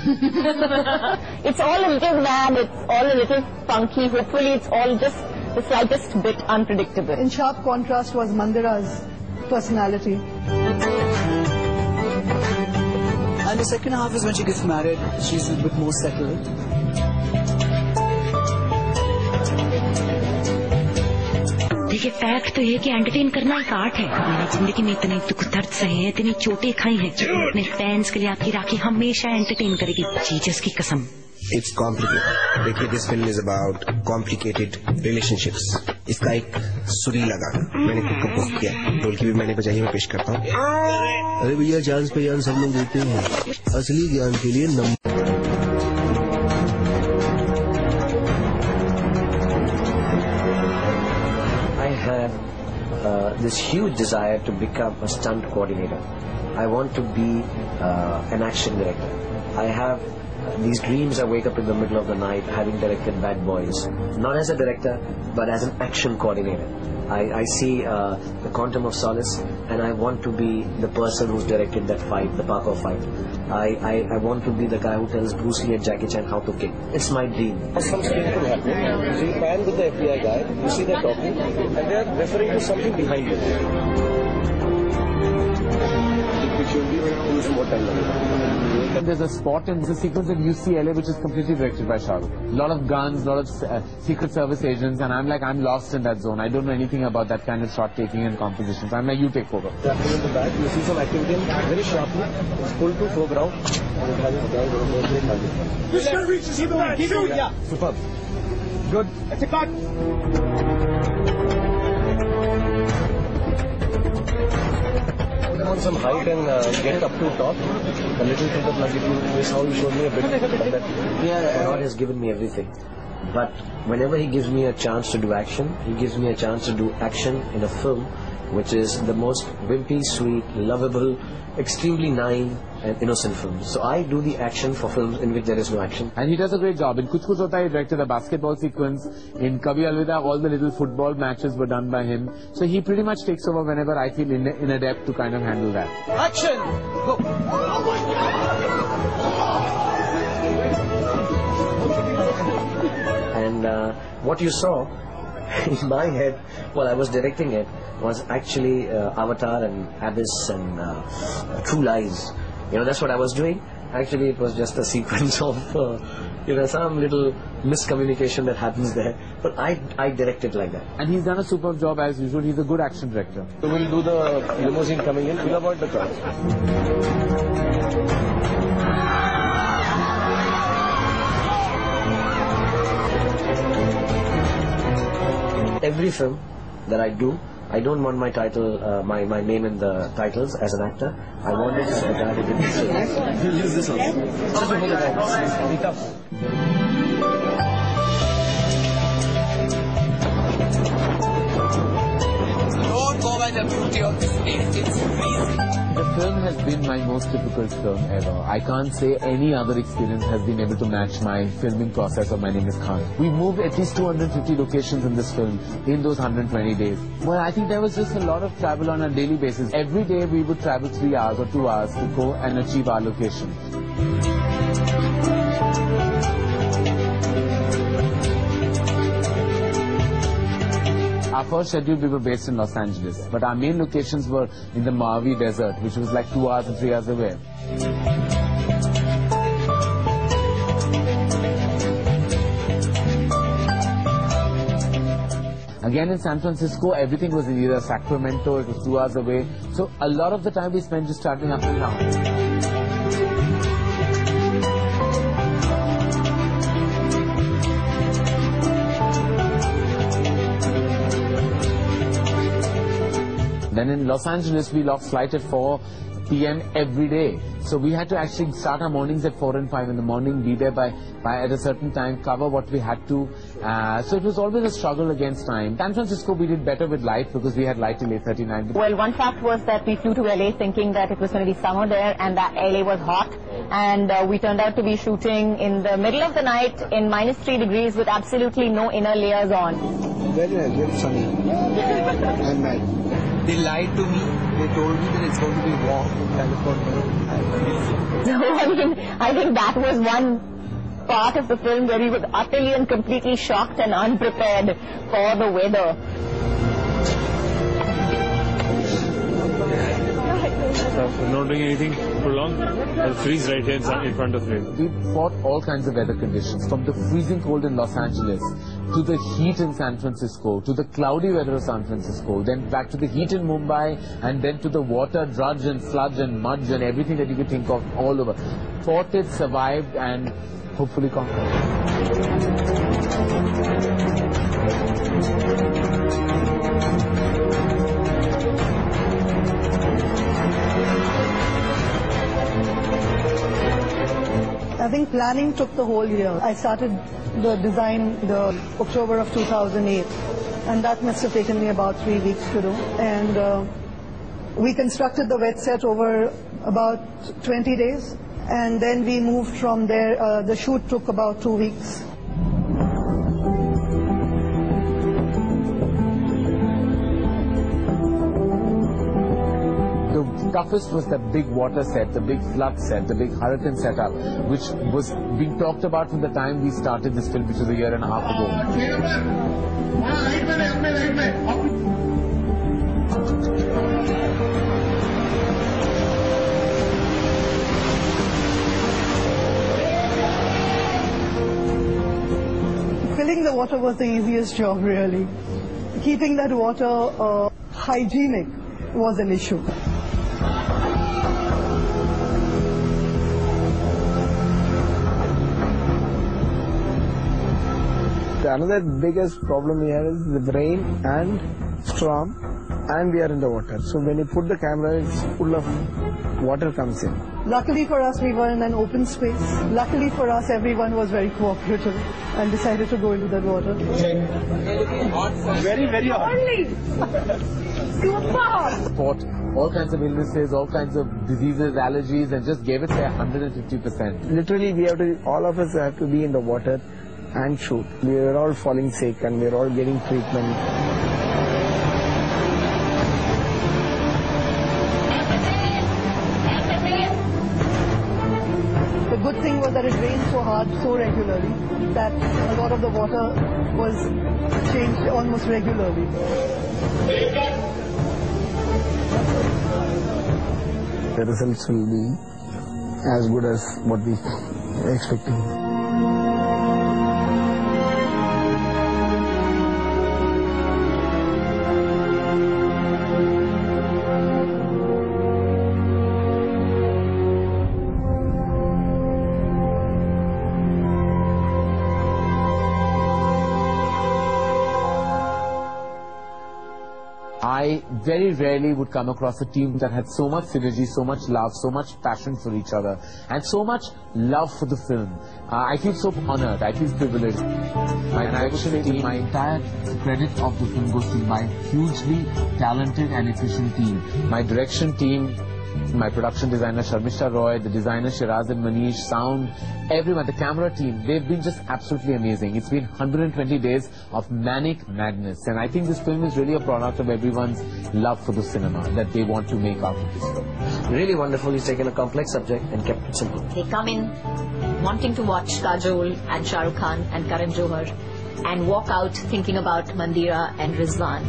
It's all a little mad, it's all a little funky. Hopefully it's all just the slightest bit unpredictable. In sharp contrast was Mandira's personality. And the second half is when she gets married, she's a bit more settled. देखिए fact तो ये कि entertain करना एक art है। मैंने जिंदगी में इतने दुख दर्द सहे हैं, इतनी चोटें खाई हैं। अपने फैंस के लिए आपकी राखी हमेशा एंटरटेन करेगी, जीसस की कसम। It's complicated. देखिए this film is about complicated relationships. इसका एक सुरीला गाना मैंने खुद को पोस्ट किया, ढोलकी भी मैंने बजाई, मैं पेश करता हूँ। अरे भैया चांस पे जान सब लोग देते हैं, असली ज्ञान के लिए number. I have this huge desire to become a stunt coordinator. I want to be an action director. I have these dreams. I wake up in the middle of the night having directed Bad Boys, not as a director but as an action coordinator. I see the Quantum of Solace, and I want to be the person who's directed that fight, the parkour fight. I want to be the guy who tells Bruce Lee and Jackie Chan how to kick. It's my dream. Some strange thing happening. So you pan with the FBI guy, you see they're talking, and they're referring to something behind it. There's a spot in the sequence in UCLA which is completely directed by Shahrukh. A lot of guns, a lot of Secret Service agents, and I'm lost in that zone. I don't know anything about that kind of shot taking and compositions. I'm like, you take over. In the back, you see some activity very sharply. It's pulled to foreground. You should reach to see the man. Shoot! Yeah. Superb. Good. It's a cut. On some height and get up to top. A little bit of like this how you showed me a bit like that. Yeah, God has given me everything. But whenever he gives me a chance to do action, he gives me a chance to do action in a film which is the most wimpy, sweet, lovable, extremely naive and innocent films. So I do the action for films in which there is no action. And he does a great job. In Kuch Kuch Hota Hai, he directed the basketball sequence. In Kabhi Alvida, all the little football matches were done by him. So he pretty much takes over whenever I feel inadept to kind of handle that. Action! Go! And what you saw in my head while I was directing it was actually Avatar and Abyss and True Lies. You know, that's what I was doing. Actually, it was just a sequence of, some little miscommunication that happens there. But I direct it like that. And he's done a superb job as usual. He's a good action director. So we'll do the limousine coming in. We'll avoid the crowd. Every film that I do, I don't want my title, my name in the titles as an actor. I want it as a guy who did this. We'll use this one. Just to hold it out. Be tough. Don't go by the beauty of this place. It's amazing. The film has been my most difficult film ever. I can't say any other experience has been able to match my filming process of My Name is Khan. We moved at least 250 locations in this film in those 120 days. Well, I think there was just a lot of travel on a daily basis. Every day we would travel 3 hours or 2 hours to go and achieve our location. Our first schedule, we were based in Los Angeles, but our main locations were in the Mojave Desert, which was like 2 hours and 3 hours away. Again in San Francisco, everything was in either Sacramento, it was 2 hours away. So a lot of the time we spent just traveling up and down. Then in Los Angeles, we lost flight at 4 p.m. every day. So we had to actually start our mornings at 4 and 5 in the morning, be there by at a certain time, cover what we had to. So it was always a struggle against time. San Francisco, we did better with light because we had light till 8:39. Well, one fact was that we flew to LA thinking that it was going to be summer there and that LA was hot. And we turned out to be shooting in the middle of the night in -3 degrees with absolutely no inner layers on. Very nice, very sunny and nice. They lied to me. They told me that it's going to be warm in California. So, I mean, I think that was one part of the film where he was utterly and completely shocked and unprepared for the weather. We're not doing anything for long. I'll freeze right here in front of you. We fought all kinds of weather conditions, from the freezing cold in Los Angeles, to the heat in San Francisco, to the cloudy weather of San Francisco, then back to the heat in Mumbai, and then to the water, drudge and sludge and mud and everything that you could think of all over. Fought it, survived, and hopefully conquered. I think planning took the whole year. I started the design the October of 2008, and that must have taken me about 3 weeks to do. And we constructed the wet set over about 20 days, and then we moved from there. The shoot took about 2 weeks. The toughest was the big water set, the big flood set, the big hurricane setup, which was being talked about from the time we started this film, which was a year and a half ago. Filling the water was the easiest job, really. Keeping that water hygienic was an issue. Another biggest problem here is the rain and storm, and we are in the water. So when you put the camera, it's full of water comes in. Luckily for us, we were in an open space. Luckily for us, everyone was very cooperative and decided to go into that water. Very, very hot. Super hot. Fought all kinds of illnesses, all kinds of diseases, allergies, and just gave it their 150%. Literally, all of us have to be in the water and shoot. We were all falling sick and we were all getting treatment. The good thing was that it rained so hard, so regularly, that a lot of the water was changed almost regularly. The results will be as good as what we were expecting. I very rarely would come across a team that had so much synergy, so much love, so much passion for each other, and so much love for the film. I feel so honored, I feel privileged. My direction team, my entire credit of the film goes to my hugely talented and efficient team. My direction team, my production designer Sharmishta Roy, the designer Shiraz and Manish, sound, everyone, the camera team, they've been just absolutely amazing. It's been 120 days of manic madness, and I think this film is really a product of everyone's love for the cinema that they want to make out of this film. Really wonderful. He's taken a complex subject and kept it simple. They come in wanting to watch Kajol and Shahrukh Khan and Karan Johar and walk out thinking about Mandira and Rizwan.